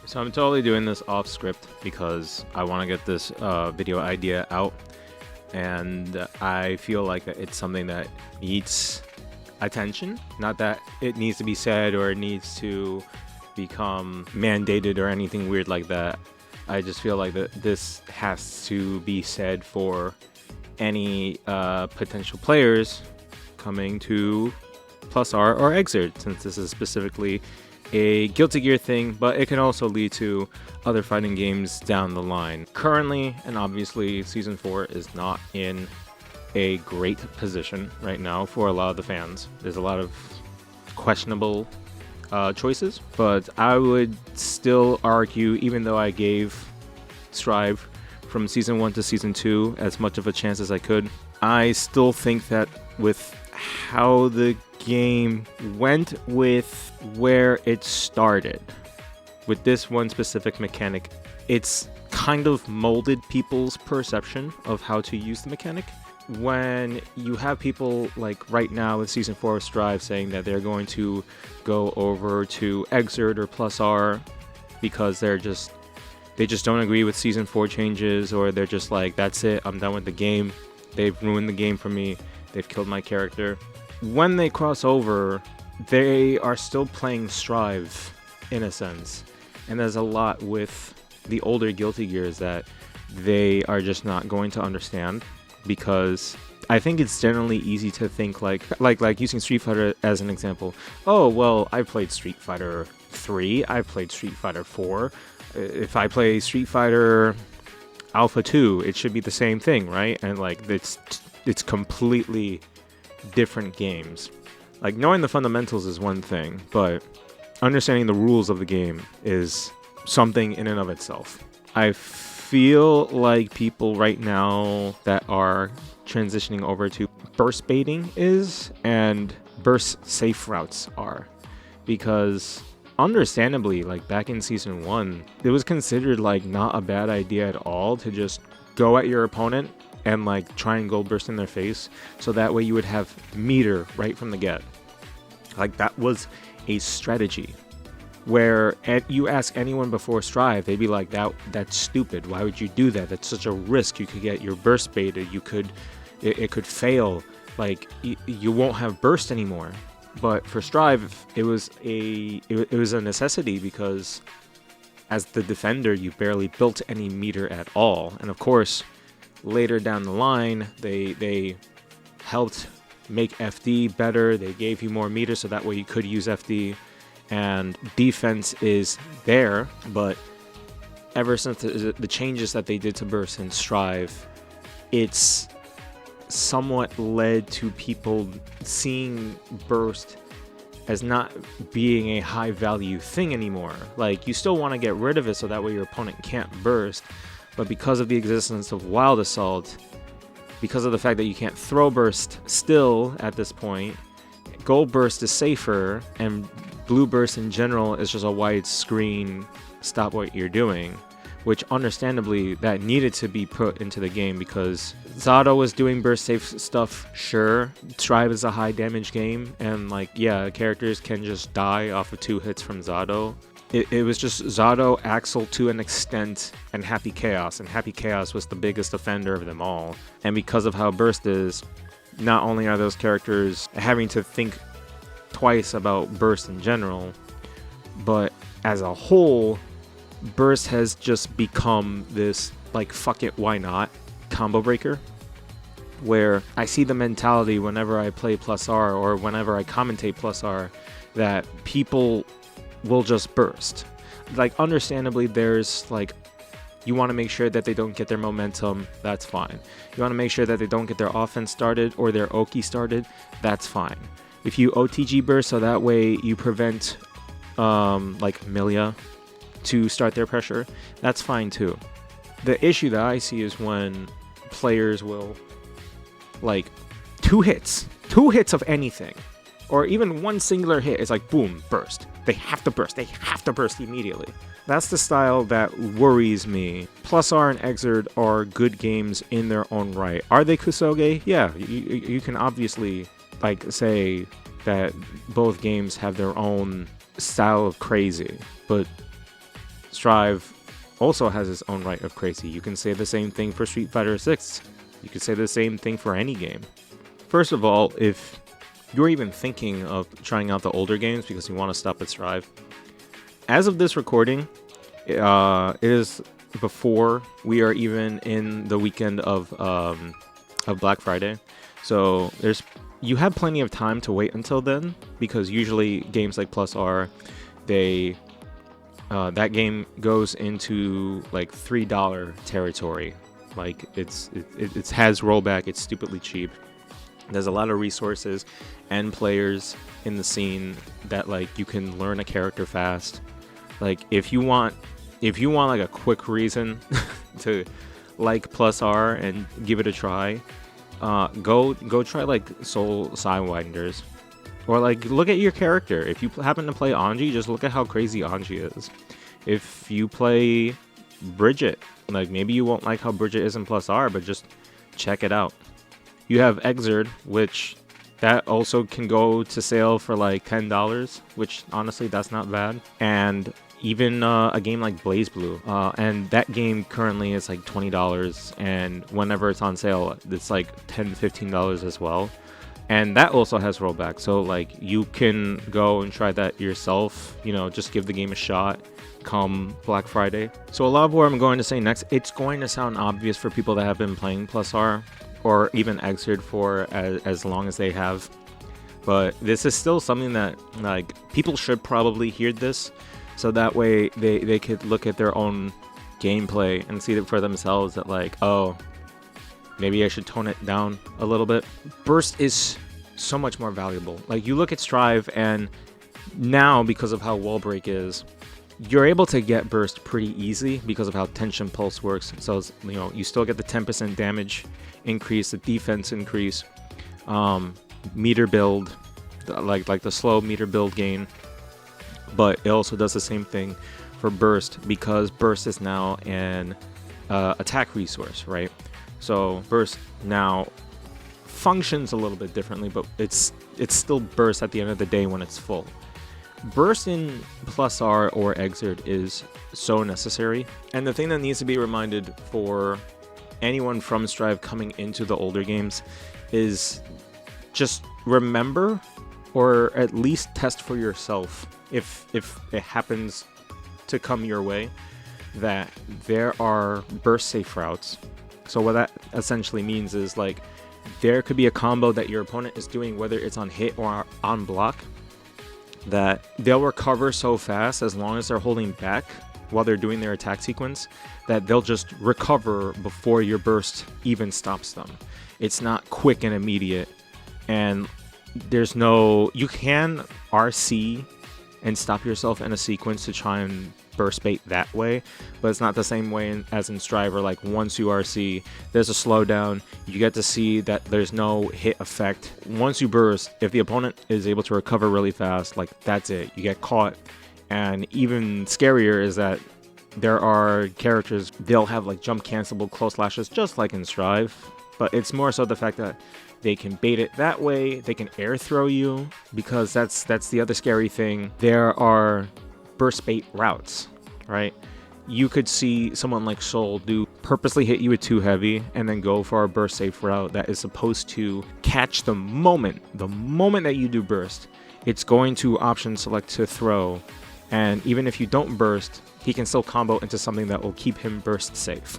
So I'm totally doing this off script because I want to get this video idea out, and I feel like it's something that needs attention. Not that it needs to be said or it needs to become mandated or anything weird like that. I just feel like that this has to be said for any potential players coming to Plus R or Exert, since this is specifically a Guilty Gear thing, but it can also lead to other fighting games down the line. Currently, and obviously, Season 4 is not in a great position right now for a lot of the fans. There's a lot of questionable choices, but I would still argue, even though I gave Strive from Season 1 to Season 2 as much of a chance as I could, I still think that with how the game went with where it started, with this one specific mechanic, it's kind of molded people's perception of how to use the mechanic. When you have people like right now with Season 4 of Strive saying that they're going to go over to Exert or Plus R because they just don't agree with Season 4 changes, or they're just like, that's it, I'm done with the game, they've ruined the game for me, they've killed my character. When they cross over, they are still playing Strive in a sense, and there's a lot with the older Guilty Gears that they are just not going to understand, because I think it's generally easy to think like using Street Fighter as an example. Oh, well, I played Street Fighter 3, I played Street Fighter 4. If I play Street Fighter Alpha 2, it should be the same thing, right? And like it's completely different games. Like, knowing the fundamentals is one thing, but understanding the rules of the game is something in and of itself. I feel like people right now that are transitioning over to burst baiting and burst safe routes are, because understandably, like back in Season 1, it was considered like not a bad idea at all to just go at your opponent and like try and gold burst in their face, so that way you would have meter right from the get. Like, that was a strategy where you ask anyone before Strive, they'd be like, that's stupid, why would you do that, that's such a risk, you could get your burst baited, it could fail, like you won't have burst anymore. But for Strive, it was a necessity, because as the defender, you barely built any meter at all. And of course, later down the line, they helped make FD better. They gave you more meter, so that way you could use FD. And defense is there, but ever since the changes that they did to burst and Strive, it's somewhat led to people seeing burst as not being a high value thing anymore. Like, you still want to get rid of it so that way your opponent can't burst, but because of the existence of Wild Assault, because of the fact that you can't throw burst still at this point, gold burst is safer, and blue burst in general is just a wide screen, stop what you're doing, which understandably that needed to be put into the game, because Zato was doing burst safe stuff, sure. Strive is a high damage game, and like, yeah, characters can just die off of 2 hits from Zato. It was just Zato, Axel to an extent, and Happy Chaos, and Happy Chaos was the biggest offender of them all. And because of how burst is, not only are those characters having to think twice about burst in general, but as a whole, burst has just become this, like, fuck it, why not combo breaker, where I see the mentality whenever I play Plus R or whenever I commentate Plus R that people will just burst. Like, understandably, there's like, you want to make sure that they don't get their momentum, that's fine. You want to make sure that they don't get their offense started or their Oki started, that's fine. If you OTG burst so that way you prevent like Milia to start their pressure, that's fine too. The issue that I see is when players will, like, 2 hits of anything, or even one singular hit is like, boom, burst. They have to burst immediately. That's the style that worries me. Plus R and Exert are good games in their own right. Are they Kusoge? Yeah, you can obviously like say that both games have their own style of crazy, but Strive also has its own right of crazy. You can say the same thing for Street Fighter 6. You could say the same thing for any game. First of all, if you're even thinking of trying out the older games because you want to stop at Strive, as of this recording, it is before we are even in the weekend of Black Friday. So you have plenty of time to wait until then, because usually games like Plus R, that game goes into like $3 territory. Like it has rollback. It's stupidly cheap. There's a lot of resources and players in the scene that like you can learn a character fast. Like if you want like a quick reason to like Plus R and give it a try, go try like Soul Sidewinders, or like look at your character. If you happen to play Anji, just look at how crazy Anji is. If you play Bridget, like maybe you won't like how Bridget is in Plus R, but just check it out. You have Exerd, which that also can go to sale for like $10, which honestly that's not bad. And even a game like BlazBlue, and that game currently is like $20, and whenever it's on sale, it's like $10 to $15 as well. And that also has rollback, so like you can go and try that yourself. You know, just give the game a shot come Black Friday. So a lot of what I'm going to say next, it's going to sound obvious for people that have been playing Plus R or even Exerd for as long as they have, but this is still something that like people should probably hear this, so that way they could look at their own gameplay and see it for themselves, that like, oh, maybe I should tone it down a little bit. Burst is so much more valuable. Like you look at Strive, and now because of how wall break is, you're able to get burst pretty easy because of how tension pulse works. So you know, you still get the 10% damage increase, the defense increase, meter build, like the slow meter build gain, but it also does the same thing for burst, because burst is now an attack resource, right? So burst now functions a little bit differently, but it's still burst at the end of the day when it's full. Burst in Plus R or Exerd is so necessary, and the thing that needs to be reminded for anyone from Strive coming into the older games is just remember, or at least test for yourself, if it happens to come your way, that there are burst safe routes. So what that essentially means is like there could be a combo that your opponent is doing, whether it's on hit or on block, that they'll recover so fast as long as they're holding back while they're doing their attack sequence, that they'll just recover before your burst even stops them. It's not quick and immediate, and you can RC and stop yourself in a sequence to try and burst bait that way, but it's not the same way as in Strive, where like once you RC, there's a slowdown. You get to see that there's no hit effect. Once you burst, if the opponent is able to recover really fast, like that's it, you get caught. And even scarier is that there are characters, they'll have like jump cancelable close lashes just like in Strive, but it's more so the fact that they can bait it that way, they can air throw you, because that's the other scary thing. There are burst bait routes, right? You could see someone like Soul purposely hit you with too heavy and then go for a burst safe route that is supposed to catch the moment that you do burst. It's going to option select to throw, and even if you don't burst, he can still combo into something that will keep him burst safe.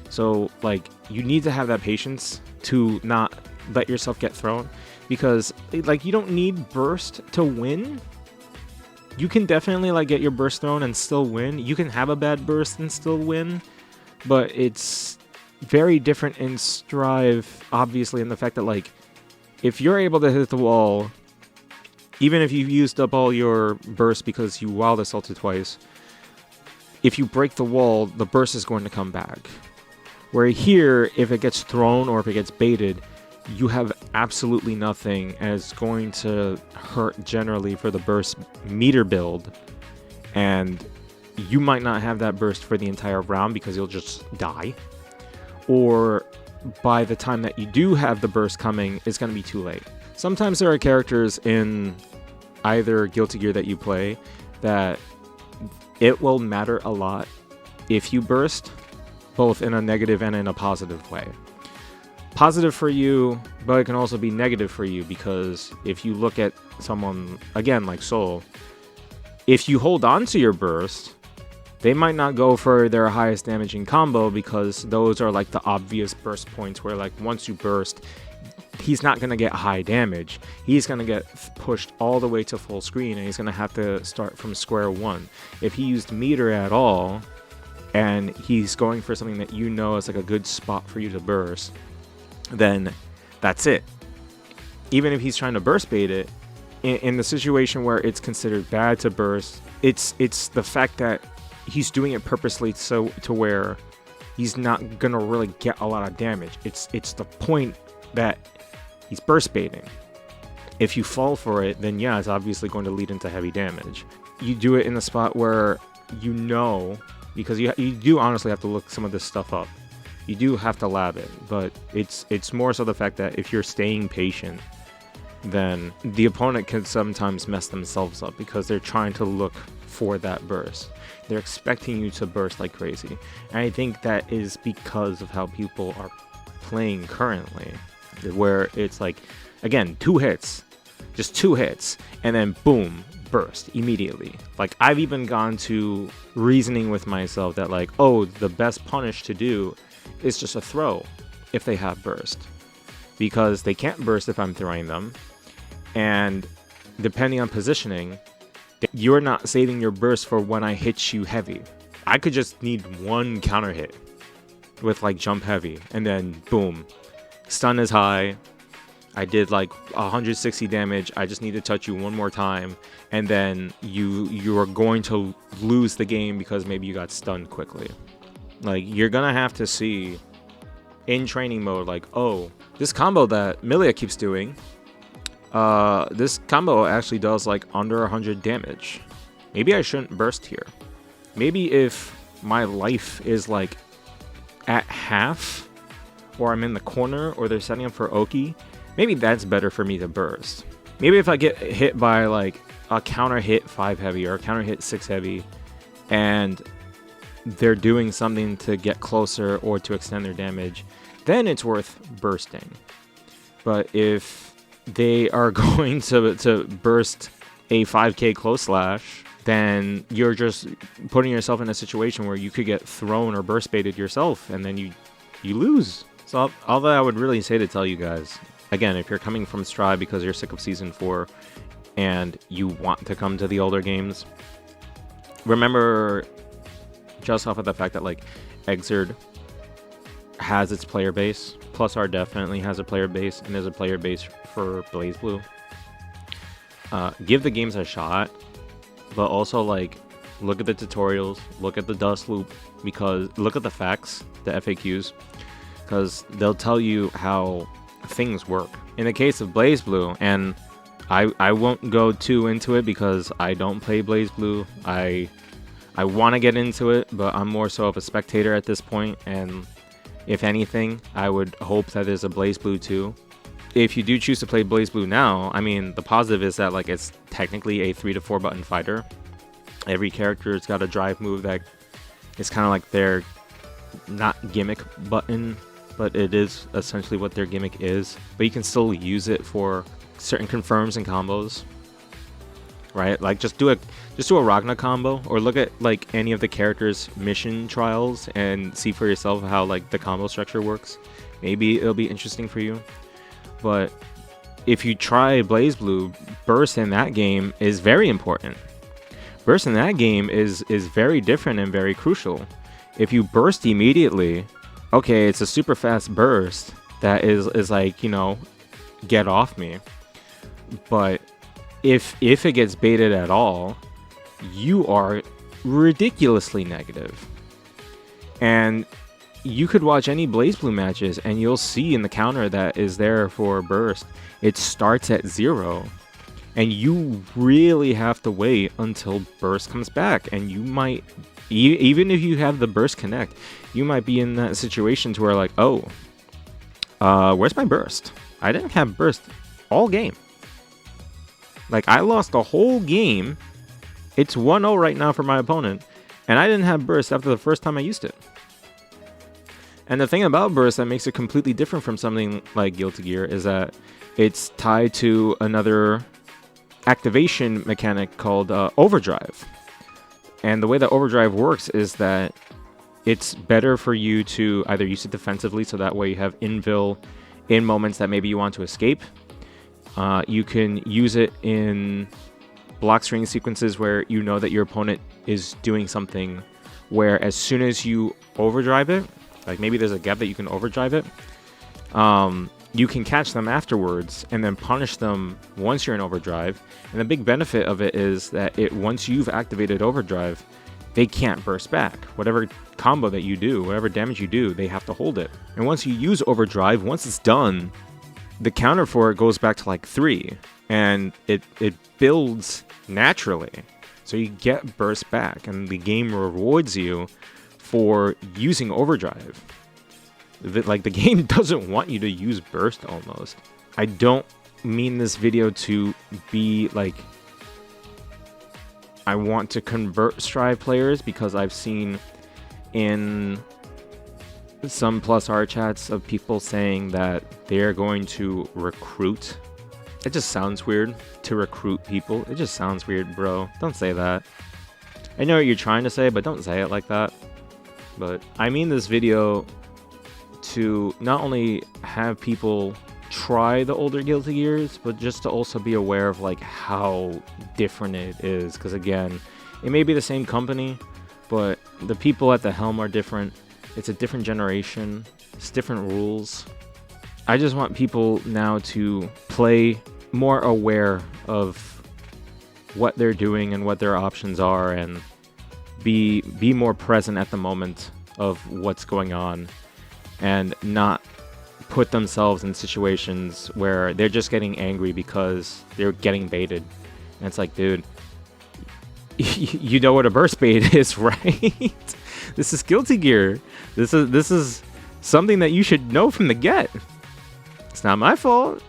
So like you need to have that patience to not let yourself get thrown, because like you don't need burst to win. You can definitely like get your burst thrown and still win. You can have a bad burst and still win, but it's very different in Strive, obviously, in the fact that like if you're able to hit the wall, even if you've used up all your burst because you wild assaulted twice, if you break the wall, the burst is going to come back. Where here, if it gets thrown or if it gets baited, you have absolutely nothing, and it's going to hurt generally for the burst meter build, and you might not have that burst for the entire round because you'll just die, or by the time that you do have the burst coming, it's going to be too late. Sometimes there are characters in either Guilty Gear that you play that it will matter a lot if you burst, both in a negative and in a positive way. Positive for you, but it can also be negative for you, because if you look at someone, again, like Soul, if you hold on to your burst, they might not go for their highest damaging combo, because those are like the obvious burst points where, like, once you burst, he's not going to get high damage. He's going to get pushed all the way to full screen, and he's going to have to start from square one. If he used meter at all, and he's going for something that you know is like a good spot for you to burst, then that's it. Even if he's trying to burst bait it, in the situation where it's considered bad to burst, it's the fact that he's doing it purposely, so to where he's not gonna really get a lot of damage. It's the point that he's burst baiting. If you fall for it, then yeah, it's obviously going to lead into heavy damage. You do it in the spot where you know, because you do honestly have to look some of this stuff up. You do have to lab it, but it's more so the fact that if you're staying patient, then the opponent can sometimes mess themselves up because they're trying to look for that burst. They're expecting you to burst like crazy. And I think that is because of how people are playing currently, where it's like, again, 2 hits, just 2 hits, and then boom, burst immediately. Like, I've even gone to reasoning with myself that, like, oh, the best punish to do is just a throw if they have burst, because they can't burst if I'm throwing them, and depending on positioning, you're not saving your burst for when I hit you heavy. I could just need 1 counter hit with like jump heavy, and then boom, stun is high, I did like 160 damage, I just need to touch you 1 more time, and then you are going to lose the game because maybe you got stunned quickly. Like, you're gonna have to see in training mode, like, oh, this combo that Milia keeps doing, this combo actually does like under 100 damage. Maybe I shouldn't burst here. Maybe if my life is like at half, or I'm in the corner, or they're setting up for Oki, maybe that's better for me to burst. Maybe if I get hit by like a counter hit 5 heavy or a counter hit 6 heavy, and they're doing something to get closer or to extend their damage, then it's worth bursting. But if they are going to burst a 5k close slash, then you're just putting yourself in a situation where you could get thrown or burst baited yourself, and then you lose. So all that I would really say to tell you guys, again, if you're coming from Stride because you're sick of Season 4 and you want to come to the older games, remember, just off of the fact that like Exerd has its player base, Plus R definitely has a player base, and there's a player base for BlazBlue. Give the games a shot, but also like look at the tutorials, look at the dust loop, because look at the facts, the FAQs, because they'll tell you how things work. In the case of BlazBlue, and I won't go too into it because I don't play BlazBlue. I want to get into it, but I'm more so of a spectator at this point, and if anything, I would hope that there's a BlazBlue 2. If you do choose to play BlazBlue now, I mean, the positive is that like it's technically a 3 to 4 button fighter. Every character's got a drive move that is kind of like their, not gimmick button, but it is essentially what their gimmick is. But you can still use it for certain confirms and combos, right? Like just do a Ragna combo, or look at like any of the characters' mission trials and see for yourself how like the combo structure works. Maybe it'll be interesting for you. But if you try BlazBlue, burst in that game is very important. Burst in that game is very different and very crucial. If you burst immediately, okay, it's a super fast burst that is like, you know, get off me. But if it gets baited at all, you are ridiculously negative. And you could watch any BlazBlue matches and you'll see in the counter that is there for burst, it starts at 0. And you really have to wait until burst comes back. And you might, even if you have the burst connect, you might be in that situation to where like, oh, where's my burst? I didn't have burst all game. Like, I lost the whole game It's 1-0 right now for my opponent, and I didn't have burst after the first time I used it. And the thing about burst that makes it completely different from something like Guilty Gear is that it's tied to another activation mechanic called overdrive. And the way that overdrive works is that it's better for you to either use it defensively, so that way you have invul in moments that maybe you want to escape. You can use it in block string sequences where you know that your opponent is doing something, where as soon as you overdrive it, like maybe there's a gap that you can overdrive it, you can catch them afterwards and then punish them once you're in overdrive. And the big benefit of it is that once you've activated overdrive, they can't burst back. Whatever combo that you do, whatever damage you do, they have to hold it. And once you use overdrive, once it's done, the counter for it goes back to like 3, and it builds naturally. So you get burst back, and the game rewards you for using overdrive. Like, the game doesn't want you to use burst almost. I don't mean this video to be like I want to convert Strive players, because I've seen in some plus R chats of people saying that they're going to recruit. It just sounds weird to recruit people. It just sounds weird, bro. Don't say that. I know what you're trying to say, but don't say it like that. But I mean this video to not only have people try the older Guilty Gears, but just to also be aware of like how different it is. Because again, it may be the same company, but the people at the helm are different. It's a different generation. It's different rules. I just want people now to play more aware of what they're doing and what their options are, and be more present at the moment of what's going on, and not put themselves in situations where they're just getting angry because they're getting baited. And it's like, dude, you know what a burst bait is, right? This is Guilty Gear. This is something that you should know from the get. It's not my fault.